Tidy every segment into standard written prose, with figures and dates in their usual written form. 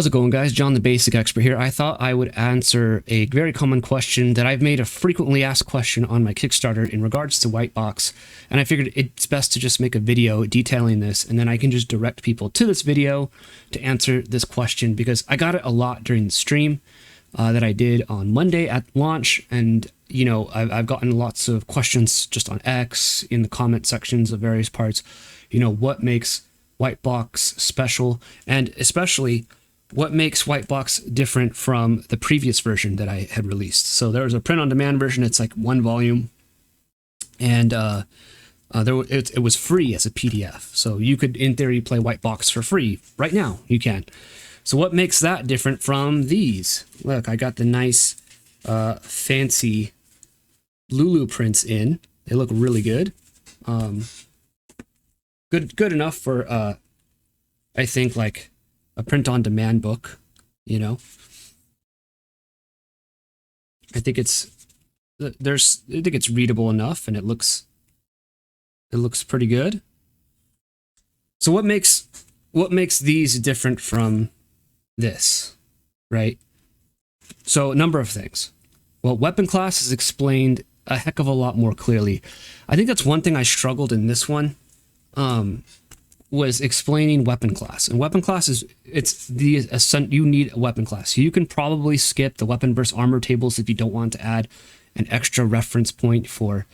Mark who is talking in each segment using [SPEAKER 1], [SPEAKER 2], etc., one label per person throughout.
[SPEAKER 1] How's it going, guys? John the Basic Expert here. I thought I would answer a very common question that I've made a frequently asked question on my Kickstarter in regards to Wight-Box, and I figured it's best to just make a video detailing this, and then I can just direct people to this video to answer this question, because I got it a lot during the stream that I did on Monday at launch, and you know, I've gotten lots of questions just on X, in the comment sections of various parts, you know, what makes Wight-Box special, and especially what makes Wight-Box different from the previous version that I had released. So there was a print-on-demand version. It's like one volume, and it was free as a PDF. So you could, in theory, play Wight-Box for free right now. You can. So what makes that different from these? Look, I got the nice, fancy Lulu prints in. They look really good. Good enough for, I think, like a print-on-demand book, you know. I think it's readable enough, and it looks pretty good. So what makes these different from this, right? So a number of things. Well, weapon class is explained a heck of a lot more clearly. I think that's one thing I struggled in this one. Was explaining weapon class, and weapon class is you need a weapon class. So you can probably skip the weapon versus armor tables if you don't want to add an extra reference point for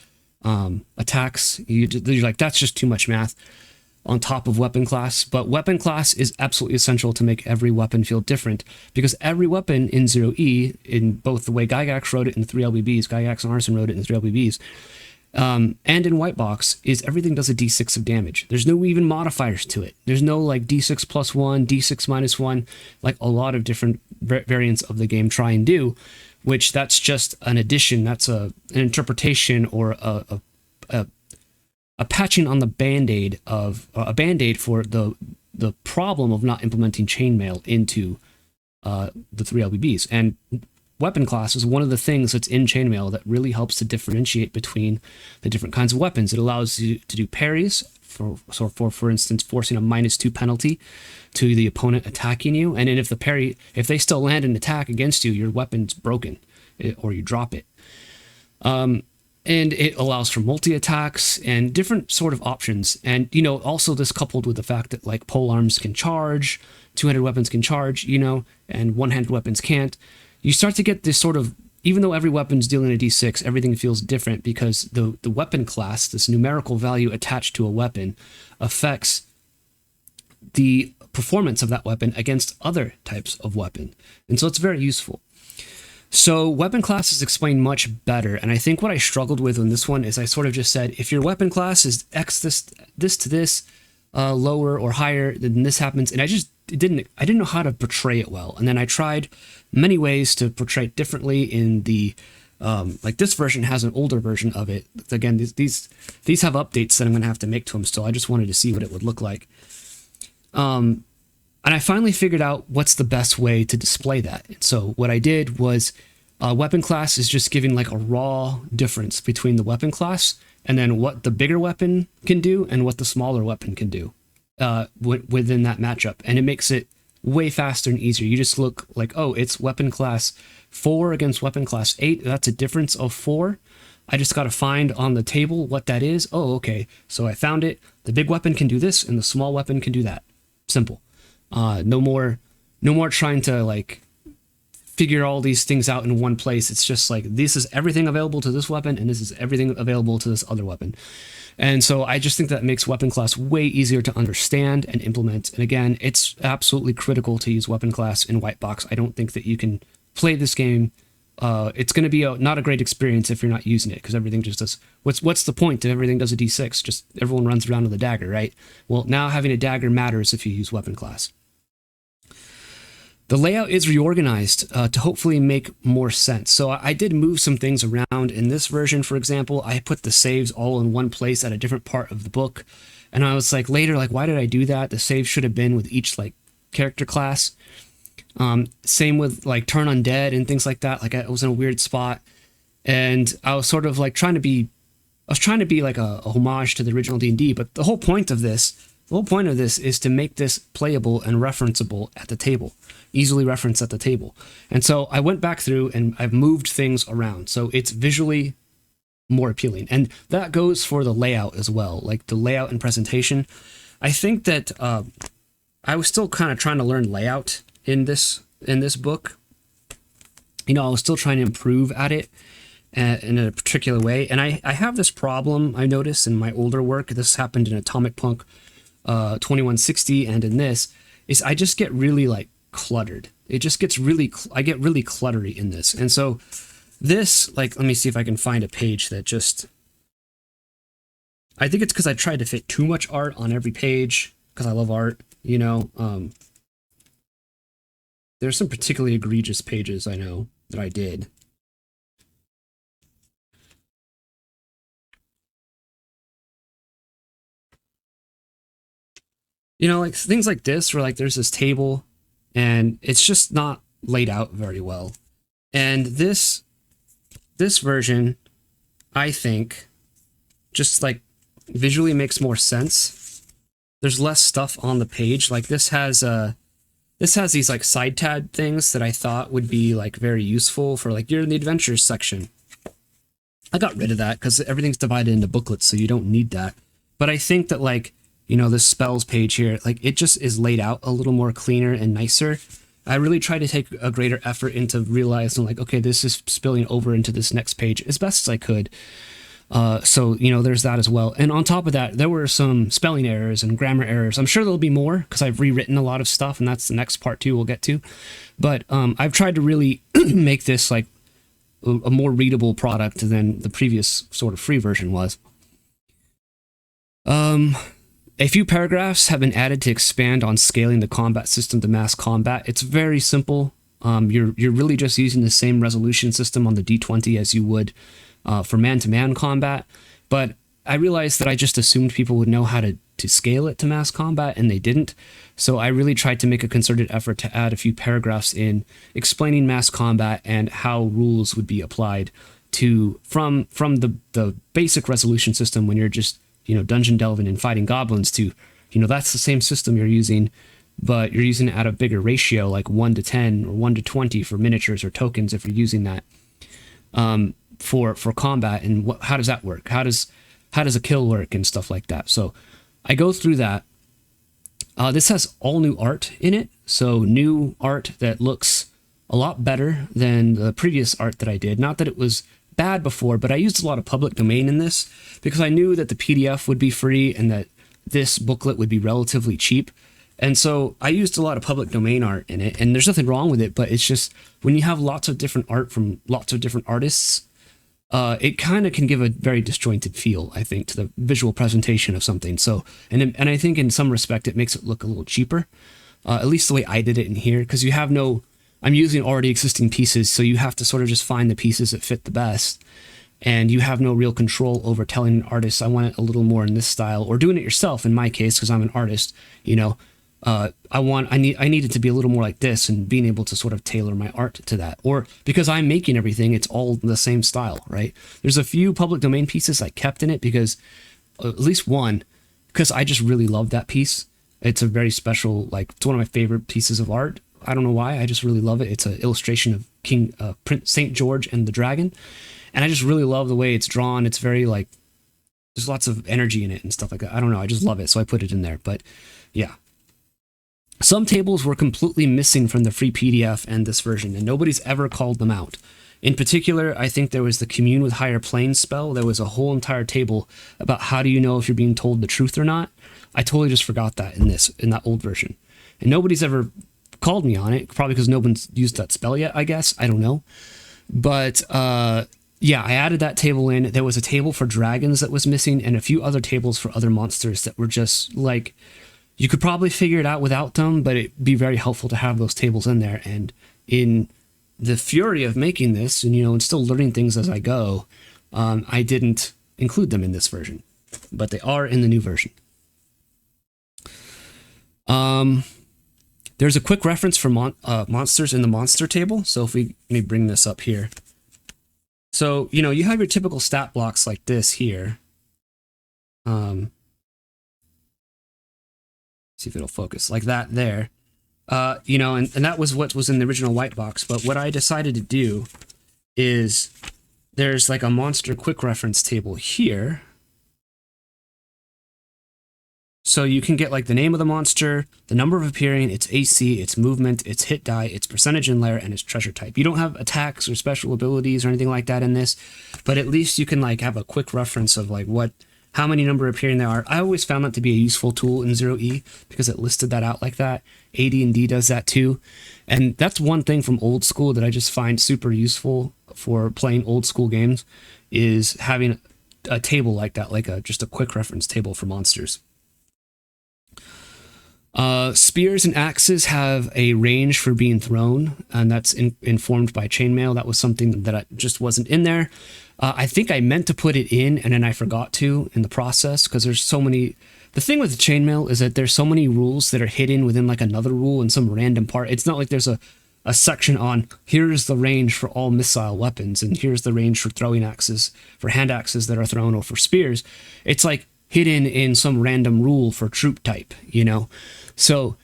[SPEAKER 1] attacks. You're like, that's just too much math on top of weapon class. But weapon class is absolutely essential to make every weapon feel different, because every weapon in 0E, in both the way Gygax wrote it in the 3LBBs, Gygax and Arson wrote it in the 3LBBs, and in Wight-Box, is everything does a d6 of damage. There's no even modifiers to it. There's no like d6 plus 1, d6 minus 1, like a lot of different variants of the game try and do, which that's just an addition. That's an interpretation or a patching on the band-aid of a band-aid for the problem of not implementing chainmail into the 3LBBs. And weapon class is one of the things that's in chainmail that really helps to differentiate between the different kinds of weapons. It allows you to do parries, for instance, forcing a -2 penalty to the opponent attacking you. And then if they still land an attack against you, your weapon's broken, or you drop it. And it allows for multi-attacks and different sort of options. And, you know, also this coupled with the fact that like pole arms can charge, two-handed weapons can charge, you know, and one-handed weapons can't. You start to get this sort of, even though every weapon's dealing a d6, everything feels different, because the weapon class, this numerical value attached to a weapon, affects the performance of that weapon against other types of weapon. And so it's very useful. So weapon class is explained much better, and I think what I struggled with in this one is I sort of just said, if your weapon class is X this to this, lower or higher, then this happens, and I didn't know how to portray it well. And then I tried many ways to portray it differently in the like this version has an older version of it. Again, these have updates that I'm gonna have to make to them still. I just wanted to see what it would look like. And I finally figured out what's the best way to display that. So what I did was weapon class is just giving like a raw difference between the weapon class and then what the bigger weapon can do and what the smaller weapon can do within that matchup. And it makes it way faster and easier. You just look like, oh, it's weapon class 4 against weapon class 8. That's a difference of 4. I just got to find on the table what that is. Oh, okay. So I found it. The big weapon can do this and the small weapon can do that. Simple. No more trying to like figure all these things out in one place. It's just like, this is everything available to this weapon, and this is everything available to this other weapon. And so I just think that makes weapon class way easier to understand and implement. And again, it's absolutely critical to use weapon class in Wight-Box. I don't think that you can play this game. It's going to be not a great experience if you're not using it, because everything just does. What's the point if everything does a d6? Just everyone runs around with a dagger, right? Well, now having a dagger matters if you use weapon class. The layout is reorganized to hopefully make more sense. So I did move some things around. In this version, for example, I put the saves all in one place at a different part of the book. And I was like, later, like, why did I do that? The saves should have been with each like character class. Same with like turn undead and things like that. Like I was in a weird spot. And I was sort of like trying to be like a homage to the original D&D. But the whole point of this The whole point of this is to make this playable and referenceable at the table, easily referenced at the table. And so I went back through and I've moved things around so it's visually more appealing. And that goes for the layout as well, like the layout and presentation. I think that I was still kind of trying to learn layout in this book. You know, I was still trying to improve at it in a particular way. And I have this problem I noticed in my older work. This happened in Atomic Punk 2160 and in this, is I just get really like cluttered. It just gets really, I get really cluttery in this. And so this, like, let me see if I can find a page that just, I think it's because I tried to fit too much art on every page because I love art, you know. There's some particularly egregious pages I know that I did. You know, like things like this where like there's this table and it's just not laid out very well. And this version, I think, just like visually makes more sense. There's less stuff on the page. Like this has these like side tab things that I thought would be like very useful for like you're in the adventures section. I got rid of that because everything's divided into booklets, so you don't need that. But I think that like, you know, this spells page here, like it just is laid out a little more cleaner and nicer. I really try to take a greater effort into realizing like, okay, this is spilling over into this next page as best as I could. So, you know, there's that as well. And on top of that, there were some spelling errors and grammar errors. I'm sure there'll be more because I've rewritten a lot of stuff and that's the next part too we'll get to. But I've tried to really make this like a more readable product than the previous sort of free version was. A few paragraphs have been added to expand on scaling the combat system to mass combat. It's very simple. You're really just using the same resolution system on the D20 as you would for man-to-man combat. But I realized that I just assumed people would know how to scale it to mass combat, and they didn't. So I really tried to make a concerted effort to add a few paragraphs in explaining mass combat and how rules would be applied to from the basic resolution system when you're just, you know, dungeon delving and fighting goblins to, you know, that's the same system you're using, but you're using it at a bigger ratio, like 1:10 or 1:20 for miniatures or tokens if you're using that for combat. And how does that work? How does a kill work and stuff like that? So I go through that. This has all new art in it, so new art that looks a lot better than the previous art that I did. Not that it was bad before, but I used a lot of public domain in this because I knew that the PDF would be free and that this booklet would be relatively cheap. And so I used a lot of public domain art in it, and there's nothing wrong with it, but it's just when you have lots of different art from lots of different artists, it kind of can give a very disjointed feel, I think, to the visual presentation of something. So, and I think in some respect, it makes it look a little cheaper, at least the way I did it in here, because you have no, I'm using already existing pieces, so you have to sort of just find the pieces that fit the best, and you have no real control over telling an artist, I want it a little more in this style, or doing it yourself, in my case, because I'm an artist, you know, I need it to be a little more like this, and being able to sort of tailor my art to that. Or because I'm making everything, it's all the same style, right? There's a few public domain pieces I kept in it because, at least one, because I just really love that piece. It's a very special, like, it's one of my favorite pieces of art. I don't know why, I just really love it. It's an illustration of Prince St. George and the Dragon. And I just really love the way it's drawn. It's very, like, there's lots of energy in it and stuff like that. I don't know, I just love it, so I put it in there. But, yeah. Some tables were completely missing from the free PDF and this version, and nobody's ever called them out. In particular, I think there was the Commune with Higher Planes spell. There was a whole entire table about how do you know if you're being told the truth or not. I totally just forgot that in that old version. And nobody's ever called me on it, probably because no one's used that spell yet, I guess. I don't know. But, yeah, I added that table in. There was a table for dragons that was missing, and a few other tables for other monsters that were just, like, you could probably figure it out without them, but it'd be very helpful to have those tables in there. And in the fury of making this, and, you know, and still learning things as I go, I didn't include them in this version, but they are in the new version. There's a quick reference for monsters in the monster table. So if let me bring this up here. So, you know, you have your typical stat blocks like this here. see if it'll focus, like that there. You know, and that was what was in the original Wight-Box. But what I decided to do is there's like a monster quick reference table here. So you can get like the name of the monster, the number of appearing, its AC, its movement, its hit die, its percentage in lair, and its treasure type. You don't have attacks or special abilities or anything like that in this, but at least you can like have a quick reference of like how many number appearing there are. I always found that to be a useful tool in 0E because it listed that out like that. AD&D does that too. And that's one thing from old school that I just find super useful for playing old school games, is having a table like that, like just a quick reference table for monsters. Spears and axes have a range for being thrown, and that's informed by chainmail. That was something that just wasn't in there. I think I meant to put it in, and then I forgot to in the process, because there's so many. The thing with chainmail is that there's so many rules that are hidden within like another rule in some random part. It's not like there's a section on here's the range for all missile weapons, and here's the range for throwing axes, for hand axes that are thrown, or for spears. It's like hidden in some random rule for troop type, you know? So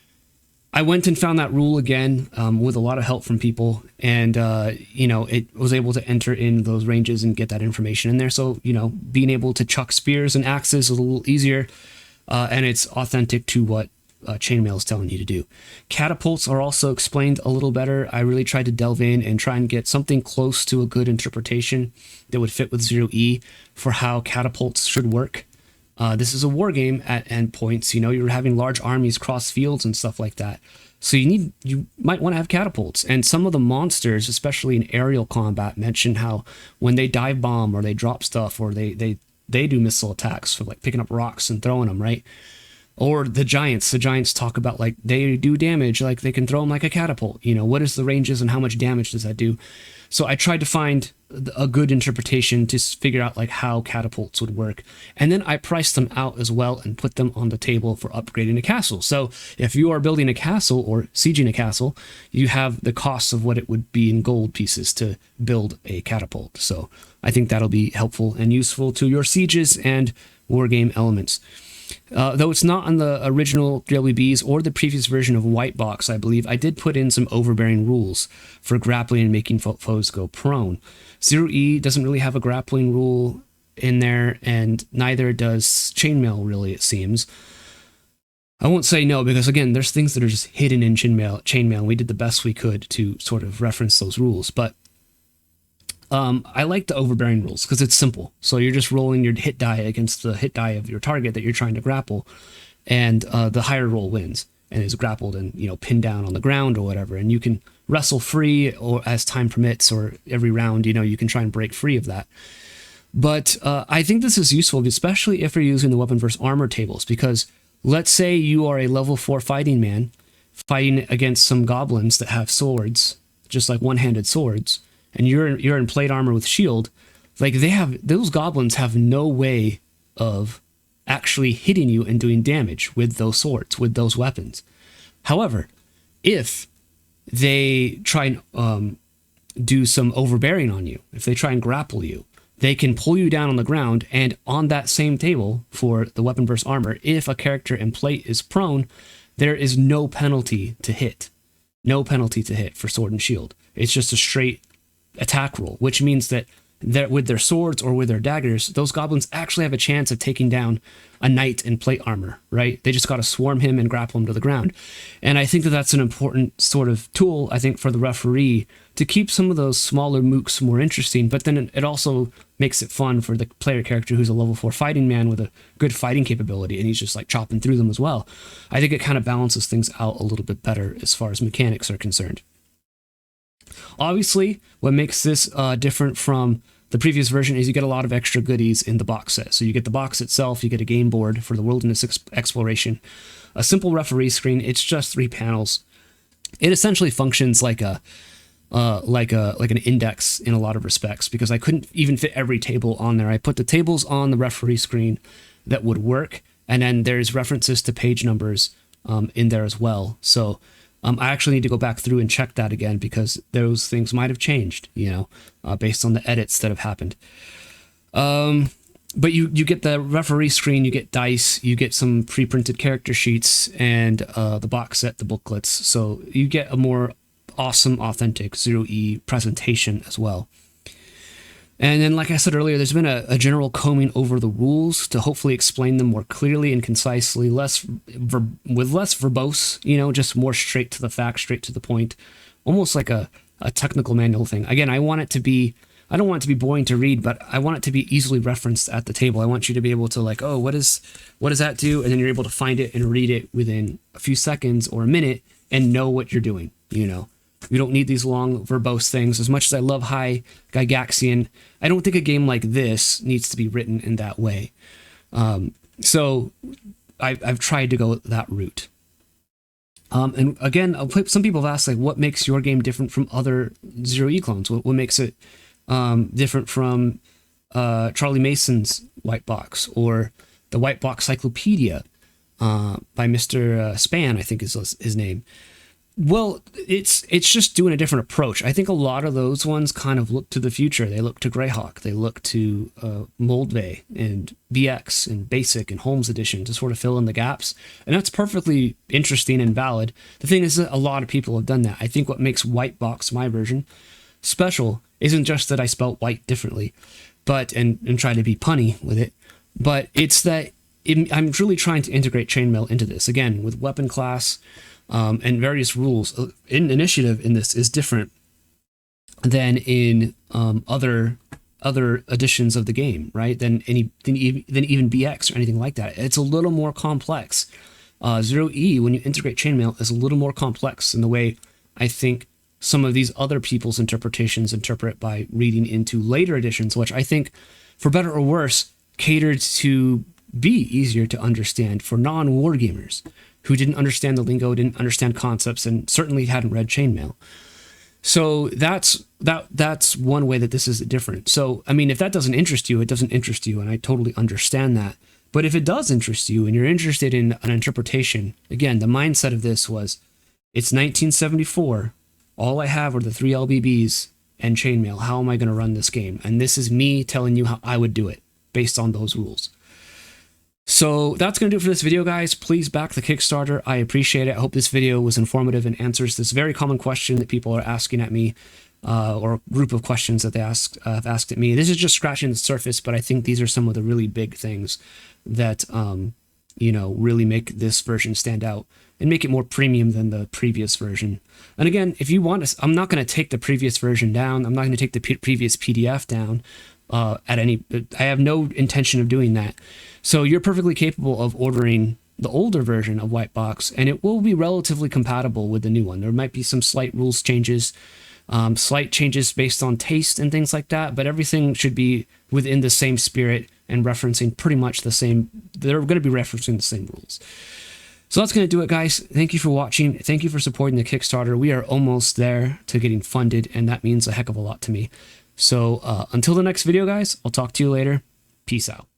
[SPEAKER 1] I went and found that rule again with a lot of help from people, and you know, it was able to enter in those ranges and get that information in there. So, you know, being able to chuck spears and axes is a little easier, and it's authentic to what chainmail is telling you to do. Catapults are also explained a little better. I really tried to delve in and try and get something close to a good interpretation that would fit with 0E for how catapults should work. This is a war game at endpoints. You know, you're having large armies cross fields and stuff like that. So you might want to have catapults. And some of the monsters, especially in aerial combat, mention how when they dive bomb or they drop stuff or they do missile attacks for like picking up rocks and throwing them, right? Or the giants talk about like they do damage, like they can throw them like a catapult. You know, what is the ranges and how much damage does that do? So I tried to find a good interpretation to figure out like how catapults would work. And then I priced them out as well and put them on the table for upgrading a castle. So if you are building a castle or sieging a castle, you have the costs of what it would be in gold pieces to build a catapult. So I think that'll be helpful and useful to your sieges and wargame elements. Though it's not on the original WBs or the previous version of Wight-Box, I believe, I did put in some overbearing rules for grappling and making foes go prone. 0E doesn't really have a grappling rule in there, and neither does chainmail, really, it seems. I won't say no, because again, there's things that are just hidden in chainmail, and we did the best we could to sort of reference those rules. But I like the overbearing rules because it's simple. So you're just rolling your hit die against the hit die of your target that you're trying to grapple, and the higher roll wins and is grappled and, you know, pinned down on the ground or whatever. And you can wrestle free, or as time permits, or every round, you know, you can try and break free of that. But I think this is useful, especially if you're using the weapon versus armor tables, because let's say you are a level 4 fighting man fighting against some goblins that have swords, just like one-handed swords, and you're in plate armor with shield. Like, those goblins have no way of actually hitting you and doing damage with those swords, with those weapons. However, if they try and do some overbearing on you, if they try and grapple you, they can pull you down on the ground, and on that same table for the weapon versus armor, if a character in plate is prone, there is no penalty to hit. No penalty to hit for sword and shield. It's just a straight attack roll, which means that with their swords or with their daggers, those goblins actually have a chance of taking down a knight in plate armor, right? They just got to swarm him and grapple him to the ground. And I think that that's an important sort of tool, I think, for the referee to keep some of those smaller mooks more interesting, but then it also makes it fun for the player character who's a level 4 fighting man with a good fighting capability, and he's just like chopping through them as well. I think it kind of balances things out a little bit better as far as mechanics are concerned. Obviously, what makes this different from the previous version is you get a lot of extra goodies in the box set. So you get the box itself, you get a game board for the wilderness exploration, a simple referee screen. It's just 3 panels. It essentially functions like an index in a lot of respects, because I couldn't even fit every table on there. I put the tables on the referee screen that would work, and then there's references to page numbers in there as well. So I actually need to go back through and check that again, because those things might have changed, based on the edits that have happened. but you get the referee screen, you get dice, you get some pre-printed character sheets, and the box set, the booklets. So you get a more awesome, authentic 0E presentation as well. And then, like I said earlier, there's been a general combing over the rules to hopefully explain them more clearly and concisely, with less verbose, just more straight to the facts, straight to the point, almost like a technical manual thing. Again, I don't want it to be boring to read, but I want it to be easily referenced at the table. I want you to be able to oh, what does that do? And then you're able to find it and read it within a few seconds or a minute and know what you're doing, You don't need these long verbose things. As much as I love High Gygaxian, I don't think a game like this needs to be written in that way. So I've tried to go that route. And again, some people have asked, what makes your game different from other 0E clones? What makes it different from Charlie Mason's Wight-Box or the Wight-Box Cyclopedia by Mr. Span, I think is his name. Well, it's just doing a different approach. I think a lot of those ones kind of look to the future. They look to Greyhawk. They look to Moldvay and BX and Basic and Holmes Edition to sort of fill in the gaps. And that's perfectly interesting and valid. The thing is that a lot of people have done that. I think what makes Wight-Box, my version, special isn't just that I spelt white differently, but and try to be punny with it, but it's that I'm really trying to integrate chainmail into this. Again, with weapon class, and various rules. Initiative in this is different than in other editions of the game, right? Than even BX or anything like that. It's a little more complex. 0E, when you integrate chainmail, is a little more complex in the way I think some of these other people's interpretations interpret by reading into later editions, which I think, for better or worse, catered to be easier to understand for non-war gamers who didn't understand the lingo, didn't understand concepts, and certainly hadn't read chainmail. So that's one way that this is different. So, I mean, if that doesn't interest you, it doesn't interest you, and I totally understand that. But if it does interest you, and you're interested in an interpretation, again, the mindset of this was, it's 1974, all I have are the 3 LBBs and chainmail. How am I going to run this game? And this is me telling you how I would do it, based on those rules. So that's going to do it for this video, guys. Please back the Kickstarter. I appreciate it. I hope this video was informative and answers this very common question that people are asking at me, or a group of questions that they have asked at me. This is just scratching the surface, but I think these are some of the really big things that, really make this version stand out and make it more premium than the previous version. And again, if you want to, I'm not going to take the previous version down. I'm not going to take the previous PDF down. I have no intention of doing that. So you're perfectly capable of ordering the older version of Wight-Box, and it will be relatively compatible with the new one. There might be some slight rules changes, slight changes based on taste and things like that, but everything should be within the same spirit and referencing pretty much the same. They're going to be referencing the same rules. So that's going to do it, guys. Thank you for watching. Thank you for supporting the Kickstarter. We are almost there to getting funded, and that means a heck of a lot to me. So until the next video, guys, I'll talk to you later. Peace out.